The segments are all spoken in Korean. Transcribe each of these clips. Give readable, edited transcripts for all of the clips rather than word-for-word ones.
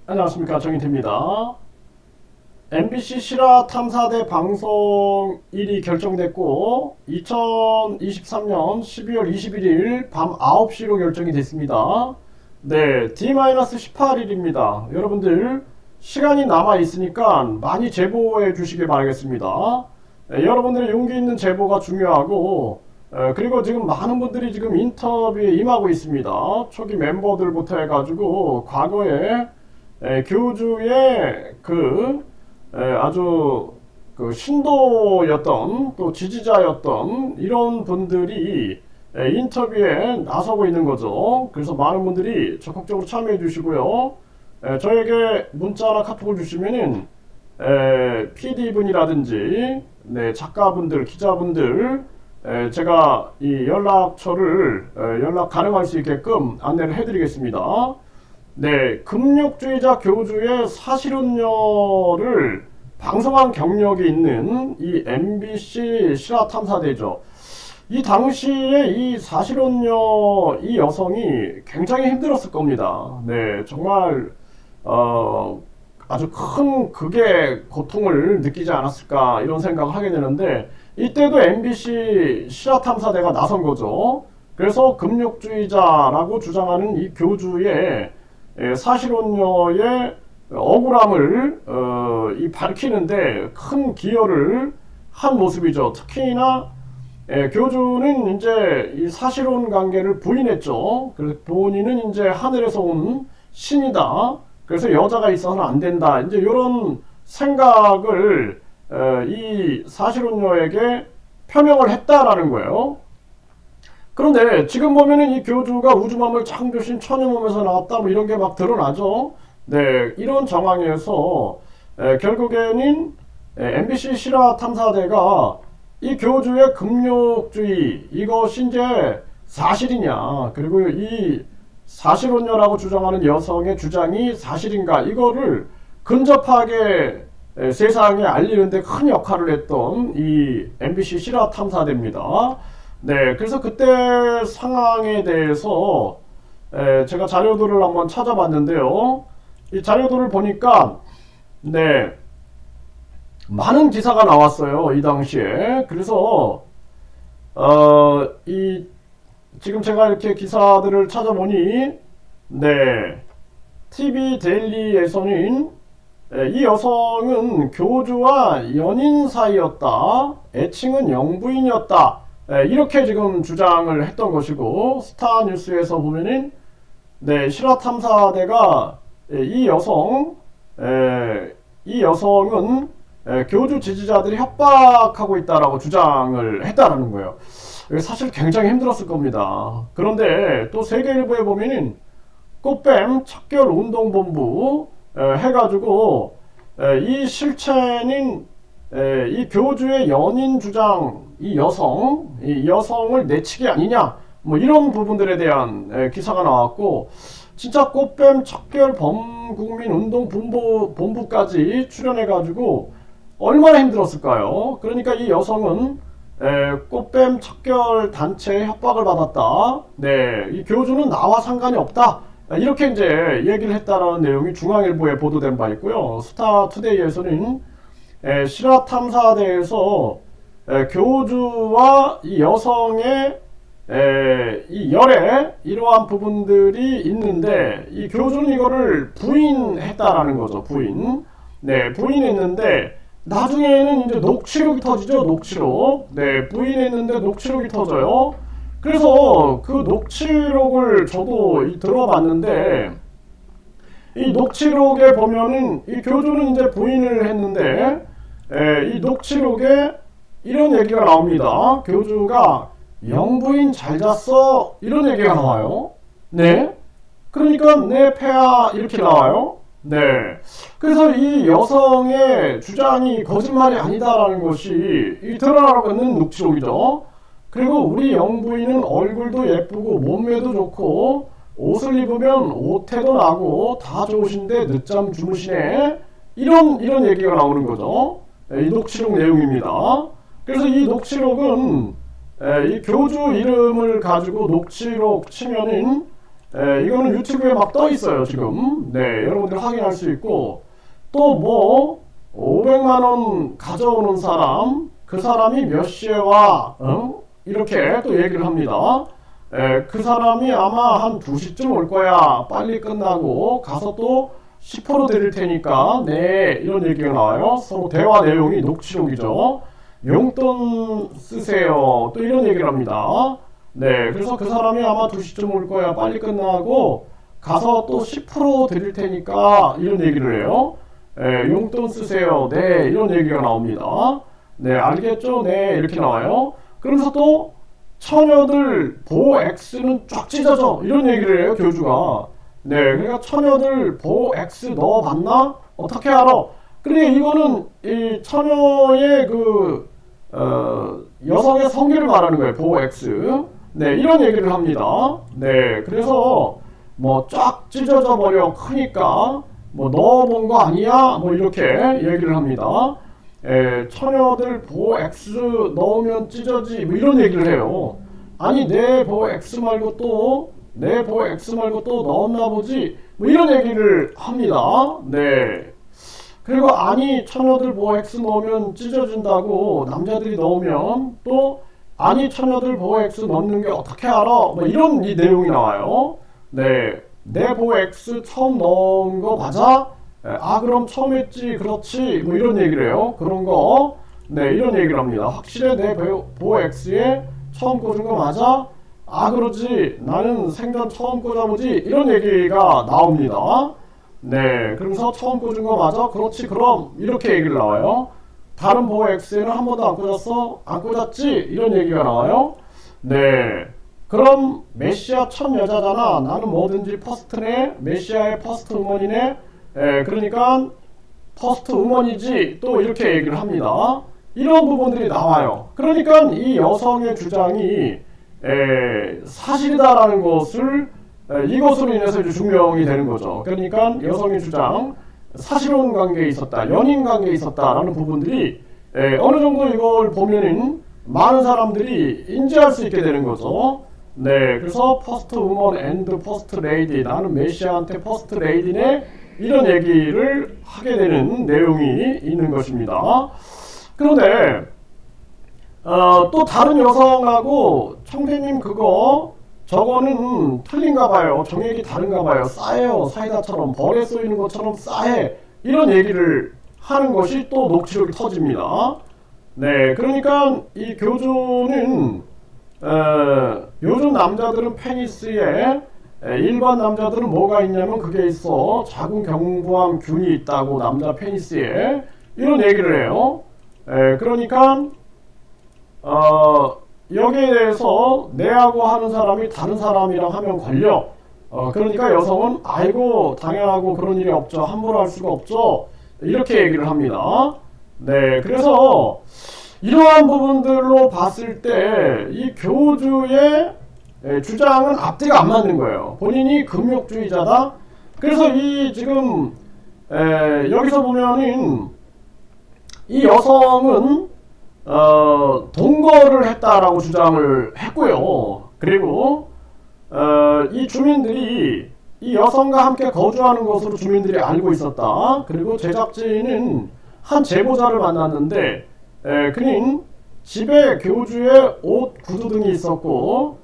안녕하십니까, 정인태입니다. MBC 실화 탐사대 방송일이 결정됐고 2023년 12월 21일 밤 9시로 결정이 됐습니다. 네, D-18일입니다. 여러분들 시간이 남아 있으니까 많이 제보해 주시길 바라겠습니다. 네, 여러분들의 용기 있는 제보가 중요하고, 그리고 지금 많은 분들이 지금 인터뷰에 임하고 있습니다. 초기 멤버들부터 해가지고 과거에 교주의 아주 신도였던, 또 지지자였던 이런 분들이 인터뷰에 나서고 있는 거죠. 그래서 많은 분들이 적극적으로 참여해 주시고요. 저에게 문자나 카톡을 주시면은 PD분이라든지 작가분들, 기자분들, 제가 이 연락처를 연락 가능할 수 있게끔 안내를 해드리겠습니다. 네, 금욕주의자 교주의 사실은요를 방송한 경력이 있는 이 MBC 실화탐사대죠. 이 당시에 이 사실은요 이 여성이 굉장히 힘들었을 겁니다. 네, 정말 아주 큰 극의 고통을 느끼지 않았을까 이런 생각을 하게 되는데, 이때도 MBC 실화탐사대가 나선 거죠. 그래서 금욕주의자라고 주장하는 이 교주의 사실혼녀의 억울함을 밝히는데 큰 기여를 한 모습이죠. 특히나 교주는 이제 이 사실혼 관계를 부인했죠. 그래서 본인은 이제 하늘에서 온 신이다. 그래서 여자가 있어서는 안 된다. 이제 이런 생각을 이 사실혼녀에게 표명을 했다라는 거예요. 그런데 지금 보면은 이 교주가 우주만물 창조신 천유몸에서 나왔다 뭐 이런 게 막 드러나죠. 네, 이런 정황에서 결국에는 MBC 실화탐사대가 이 교주의 금욕주의 이것이 이제 사실이냐, 그리고 이 사실혼녀라고 주장하는 여성의 주장이 사실인가, 이거를 근접하게 세상에 알리는데 큰 역할을 했던 이 MBC 실화탐사대입니다. 네, 그래서 그때 상황에 대해서 제가 자료들을 한번 찾아봤는데요. 이 자료들을 보니까 네, 많은 기사가 나왔어요, 이 당시에. 그래서 이 지금 제가 이렇게 기사들을 찾아보니 네, TV 데일리에서는 이 여성은 교주와 연인 사이였다, 애칭은 영부인이었다, 이렇게 지금 주장을 했던 것이고, 스타뉴스에서 보면은 네, 실화탐사대가 이 여성은 교주 지지자들이 협박하고 있다라고 주장을 했다라는 거예요. 사실 굉장히 힘들었을 겁니다. 그런데 또 세계일보에 보면은 꽃뱀 척결운동본부 해가지고 이 실체는 이 교주의 연인 주장, 이 여성을 내치기 아니냐, 뭐 이런 부분들에 대한 기사가 나왔고, 진짜 꽃뱀 척결 범국민운동 본부까지 출연해가지고 얼마나 힘들었을까요? 그러니까 이 여성은 꽃뱀 척결 단체의 협박을 받았다. 네, 이 교주는 나와 상관이 없다. 이렇게 이제 얘기를 했다라는 내용이 중앙일보에 보도된 바 있고요. 스타투데이에서는 실화탐사대에서 교주와 이 여성의 이 열애 이러한 부분들이 있는데, 이 교주는 이거를 부인했다라는 거죠. 네, 부인했는데 나중에는 이제 녹취록이 터지죠. 녹취록. 네, 부인했는데 녹취록이 터져요. 그래서 그 녹취록을 저도 들어봤는데, 이 녹취록에 보면은 이 교주는 이제 부인을 했는데 이 녹취록에 이런 얘기가 나옵니다. 교주가 영부인 잘 잤어 이런 얘기가 나와요. 네, 그러니까 내 폐하 이렇게 나와요. 네, 그래서 이 여성의 주장이 거짓말이 아니다라는 것이 이 드러나고 있는 녹취록이죠. 그리고 우리 영부인은 얼굴도 예쁘고 몸매도 좋고 옷을 입으면 옷태도 나고 다 좋으신데 늦잠 주무시네, 이런 얘기가 나오는 거죠. 이 녹취록 내용입니다. 그래서 이 녹취록은 이 교주 이름을 가지고 녹취록 치면은 이거는 유튜브에 막 떠 있어요 지금. 네, 여러분들 확인할 수 있고, 또 뭐 500만원 가져오는 사람, 그 사람이 몇 시에 와, 이렇게 또 얘기를 합니다. 그 사람이 아마 한 2시쯤 올 거야. 빨리 끝나고 가서 또 10% 드릴 테니까 네, 이런 얘기가 나와요. 서로 대화 내용이 녹취록이죠. 용돈 쓰세요. 또 이런 얘기를 합니다. 네, 그래서 그 사람이 아마 2시쯤 올 거야. 빨리 끝나고 가서 또 10% 드릴 테니까 이런 얘기를 해요. 용돈 쓰세요. 네, 이런 얘기가 나옵니다. 네, 알겠죠? 네, 이렇게 나와요. 그러면서 또 처녀들 보호 X는 쫙 찢어져, 이런 얘기를 해요 교주가. 네, 그러니까 처녀들 보호 X 넣어봤나? 어떻게 알아? 그러니까 이거는 이 처녀의 그 여성의 성기를 말하는 거예요. 보호 X. 네, 이런 얘기를 합니다. 네, 그래서 뭐 쫙 찢어져 버려 크니까 뭐 넣어본 거 아니야? 뭐 이렇게 얘기를 합니다. 처녀들 보호 X 넣으면 찢어지, 뭐 이런 얘기를 해요. 아니 내 보호 X 말고 또 내 보호 X 말고 또 넣었나 보지, 뭐 이런 얘기를 합니다. 네. 그리고 아니 처녀들 보호 X 넣으면 찢어진다고 남자들이 넣으면, 또 아니 처녀들 보호 X 넣는 게 어떻게 알아? 뭐 이런 이 내용이 나와요. 네. 내 보호 X 처음 넣은 거 맞아? 아 그럼 처음 했지. 그렇지. 뭐 이런 얘기를 해요. 그런 거. 네, 이런 얘기를 합니다. 확실해? 내 보호 X에 처음 꽂은 거 맞아? 아 그러지. 나는 생전 처음 꽂아보지. 이런 얘기가 나옵니다. 네, 그러면서 처음 꽂은 거 맞아? 그렇지. 그럼 이렇게 얘기를 나와요. 다른 보호 X에는 한 번도 안 꽂았어? 안 꽂았지? 이런 얘기가 나와요. 네, 그럼 메시아 첫 여자잖아. 나는 뭐든지 퍼스트네. 메시아의 퍼스트 우먼이네. 그러니까 퍼스트 우먼이지. 또 이렇게 얘기를 합니다. 이런 부분들이 나와요. 그러니까 이 여성의 주장이 사실이다라는 것을 이것으로 인해서 이제 증명이 되는 거죠. 그러니까 여성의 주장, 사실혼 관계에 있었다, 연인 관계에 있었다라는 부분들이 어느 정도 이걸 보면은 많은 사람들이 인지할 수 있게 되는 거죠. 네, 그래서 퍼스트 우먼 앤드 퍼스트 레이디, 나는 메시아한테 퍼스트 레이디네, 이런 얘기를 하게 되는 내용이 있는 것입니다. 그런데 또 다른 여성하고 청대님 그거 저거는 틀린가 봐요. 정액이 다른가 봐요. 싸해요. 사이다처럼 벌에 쏘이는 것처럼 싸해. 이런 얘기를 하는 것이 또 녹취록이 터집니다. 네, 그러니까 이 교주는 요즘 남자들은 페니스에 일반 남자들은 뭐가 있냐면 그게 있어. 자궁 경부암 균이 있다고 남자 페니스에, 이런 얘기를 해요. 그러니까 여기에 대해서 내하고 하는 사람이 다른 사람이랑 하면 걸려. 그러니까 여성은 아이고 당연하고 그런 일이 없죠. 함부로 할 수가 없죠. 이렇게 얘기를 합니다. 네, 그래서 이러한 부분들로 봤을 때 이 교주의 주장은 앞뒤가 안 맞는 거예요. 본인이 금욕주의자다. 그래서 이 지금 여기서 보면은 이 여성은 동거를 했다라고 주장을 했고요. 그리고 이 주민들이 이 여성과 함께 거주하는 것으로 주민들이 알고 있었다. 그리고 제작진은 한 제보자를 만났는데 그는 집에 교주의 옷, 구두 등이 있었고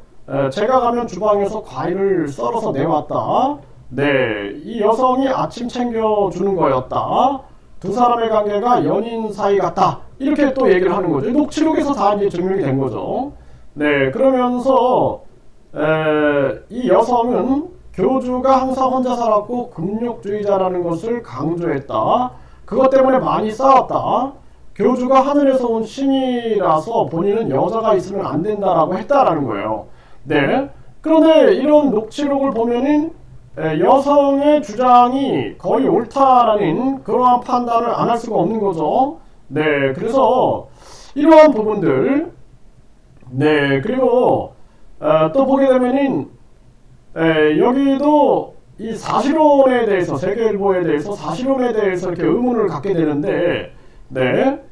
제가 가면 주방에서 과일을 썰어서 내왔다. 네, 이 여성이 아침 챙겨주는 거였다. 두 사람의 관계가 연인 사이 같다. 이렇게 또 얘기를 하는 거죠. 녹취록에서 다 이제 증명이 된 거죠. 네, 그러면서 이 여성은 교주가 항상 혼자 살았고 금욕주의자라는 것을 강조했다. 그것 때문에 많이 싸웠다. 교주가 하늘에서 온 신이라서 본인은 여자가 있으면 안 된다라고 했다라는 거예요. 네, 그런데 이런 녹취록을 보면은 여성의 주장이 거의 옳다라는 그러한 판단을 안 할 수가 없는 거죠. 네, 그래서 이러한 부분들, 네, 그리고 또 보게 되면은 여기도 이 사실혼에 대해서, 세계일보에 대해서 사실혼에 대해서 이렇게 의문을 갖게 되는데, 네,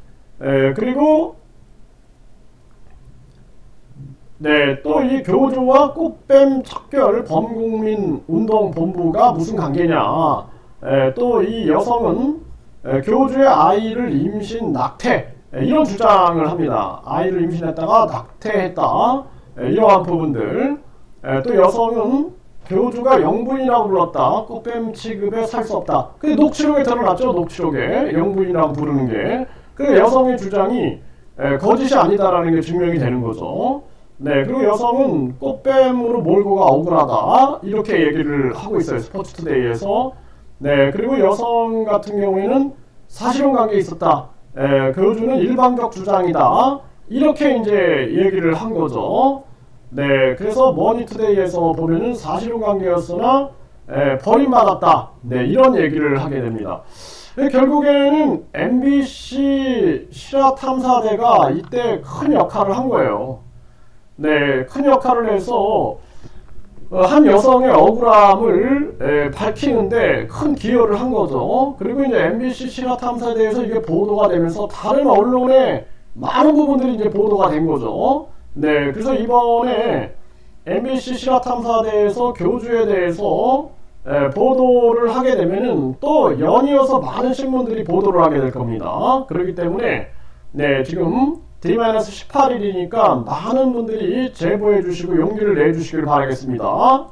그리고 네, 또 이 교주와 꽃뱀 척결 범국민운동본부가 무슨 관계냐. 또 이 여성은 교주의 아이를 임신 낙태, 이런 주장을 합니다. 아이를 임신했다가 낙태했다, 이러한 부분들. 또 여성은 교주가 영부인이라고 불렀다, 꽃뱀 취급에 살 수 없다. 근데 녹취록에 드러났죠. 녹취록에 영부인이라고 부르는 게. 그 여성의 주장이 거짓이 아니다라는 게 증명이 되는 거죠. 네, 그리고 여성은 꽃뱀으로 몰고가 억울하다, 이렇게 얘기를 하고 있어요. 스포츠투데이에서. 네, 그리고 여성 같은 경우에는 사실혼 관계에 있었다, 교주는 일방적 주장이다, 이렇게 이제 얘기를 한 거죠. 네, 그래서 머니투데이에서 보면은 사실혼 관계였으나 버림받았다, 네, 이런 얘기를 하게 됩니다. 결국에는 MBC 실화탐사대가 이때 큰 역할을 한 거예요. 네, 큰 역할을 해서 한 여성의 억울함을 밝히는데 큰 기여를 한 거죠. 그리고 이제 MBC 실화탐사대에서 이게 보도가 되면서 다른 언론에 많은 부분들이 이제 보도가 된 거죠. 네, 그래서 이번에 MBC 실화탐사대에서 교주에 대해서 보도를 하게 되면은 또 연이어서 많은 신문들이 보도를 하게 될 겁니다. 그렇기 때문에 네, 지금 D-18일이니까 많은 분들이 제보해 주시고 용기를 내 주시길 바라겠습니다.